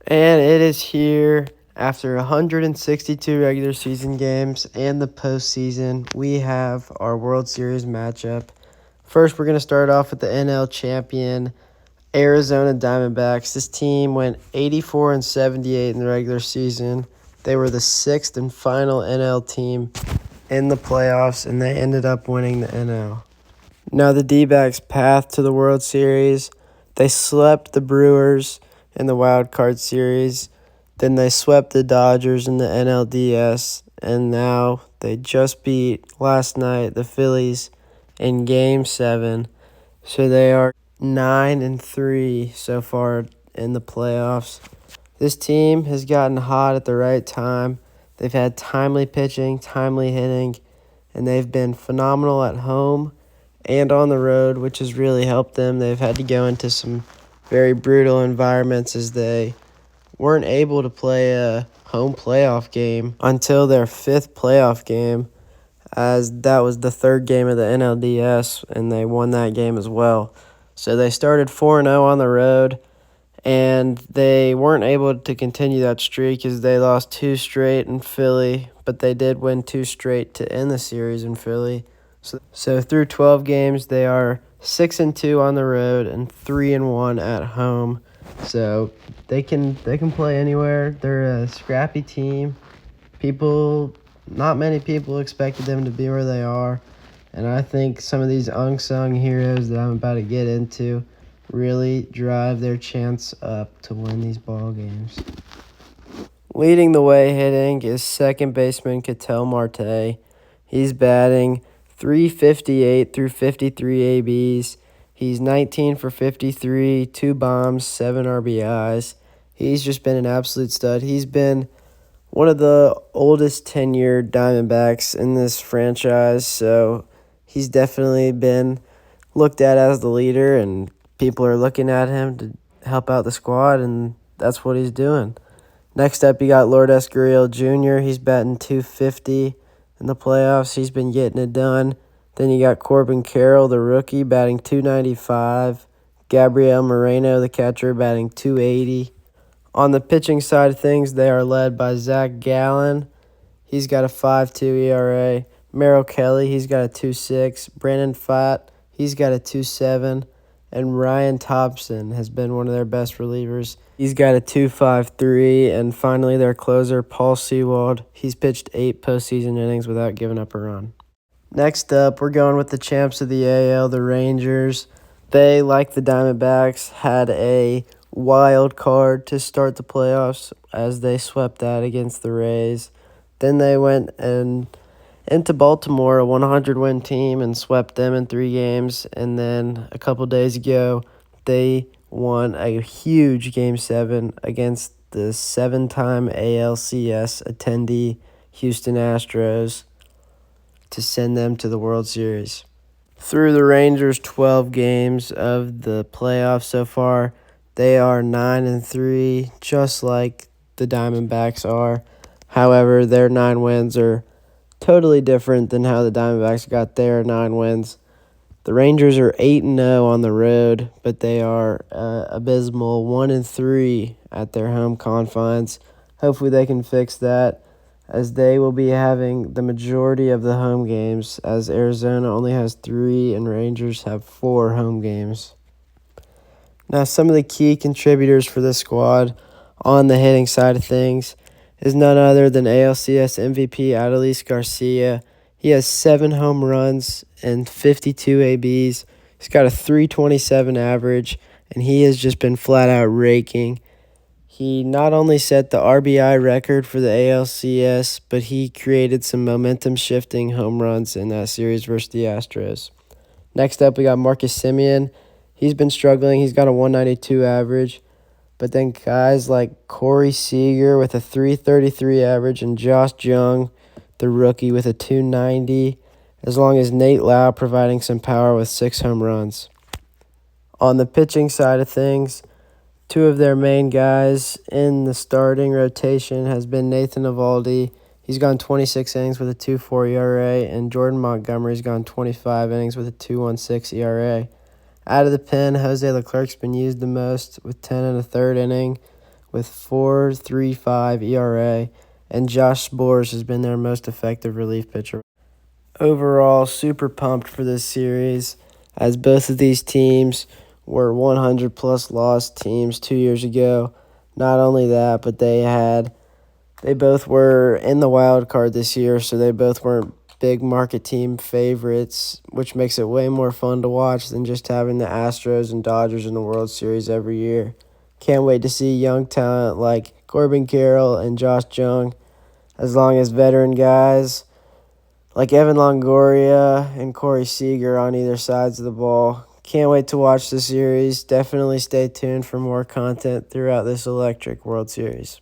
And it is here after 162 regular season games and the postseason. We have our World Series matchup. First, we're going to start off with the NL champion, Arizona Diamondbacks. This team went 84-78 in the regular season. They were the sixth and final NL team in the playoffs, and they ended up winning the NL. Now, the D-backs' path to the World Series, they swept the Brewers in the Wild Card Series. Then they swept the Dodgers in the NLDS. And now they just beat, last night, the Phillies in Game 7. So they are 9-3 so far in the playoffs. This team has gotten hot at the right time. They've had timely pitching, timely hitting, and they've been phenomenal at home and on the road, which has really helped them. They've had to go into some very brutal environments as they weren't able to play a home playoff game until their fifth playoff game, as that was the third game of the NLDS, and they won that game as well. So they started 4-0 on the road, and they weren't able to continue that streak as they lost two straight in Philly, but they did win two straight to end the series in Philly. So through 12 games, they are 6-2 on the road and 3-1 at home. So they can play anywhere. They're a scrappy team. Not many people expected them to be where they are, and I think some of these unsung heroes that I'm about to get into really drive their chance up to win these ball games. Leading the way hitting is second baseman Ketel Marte. He's batting .358 through 53 ABs. He's 19 for 53, 2 bombs, 7 RBIs. He's just been an absolute stud. He's been one of the oldest tenured Diamondbacks in this franchise, so he's definitely been looked at as the leader, and people are looking at him to help out the squad, and that's what he's doing. Next up, you got Lourdes Gurriel Jr. He's batting .250 in the playoffs. He's been getting it done. Then you got Corbin Carroll, the rookie, batting .295. Gabriel Moreno, the catcher, batting .280. On the pitching side of things, they are led by Zach Gallen. He's got a 5.2 ERA. Merrill Kelly, he's got a 2.6. Brandon Pfaadt, he's got a 2.7. And Ryan Thompson has been one of their best relievers. He's got a 2.53. And finally, their closer, Paul Sewald, he's pitched 8 postseason innings without giving up a run. Next up, we're going with the champs of the AL, the Rangers. They, like the Diamondbacks, had a wild card to start the playoffs as they swept that against the Rays. Then they went into Baltimore, a 100-win team, and swept them in 3 games. And then a couple days ago, they won a huge Game 7 against the 7-time ALCS attendee Houston Astros to send them to the World Series. Through the Rangers' 12 games of the playoffs so far, they are 9-3, just like the Diamondbacks are. However, their 9 wins are totally different than how the Diamondbacks got their 9 wins. The Rangers are 8-0 on the road, but they are abysmal 1-3 at their home confines. Hopefully they can fix that, as they will be having the majority of the home games, as Arizona only has 3 and Rangers have 4 home games. Now, some of the key contributors for this squad on the hitting side of things is none other than ALCS MVP Adolis Garcia. He has 7 home runs and 52 ABs. He's got a .327 average, and he has just been flat out raking. He not only set the RBI record for the ALCS, but he created some momentum-shifting home runs in that series versus the Astros. Next up, we got Marcus Semien. He's been struggling. He's got a .192 average. But then guys like Corey Seager with a .333 average and Josh Jung, the rookie, with a .290, as long as Nate Lau providing some power with 6 home runs. On the pitching side of things, 2 of their main guys in the starting rotation has been Nathan Eovaldi. He's gone 26 innings with a 2.4 ERA, and Jordan Montgomery's gone 25 innings with a 2.16 ERA. Out of the pen, Jose Leclerc's been used the most with 10 1/3 inning, with 4.35 ERA, and Josh Sborz has been their most effective relief pitcher. Overall, super pumped for this series, as both of these teams were 100-plus loss teams 2 years ago. Not only that, but they both were in the wild card this year, so they both weren't big market team favorites, which makes it way more fun to watch than just having the Astros and Dodgers in the World Series every year. Can't wait to see young talent like Corbin Carroll and Josh Jung, as long as veteran guys like Evan Longoria and Corey Seager on either sides of the ball. Can't wait to watch the series. Definitely stay tuned for more content throughout this electric World Series.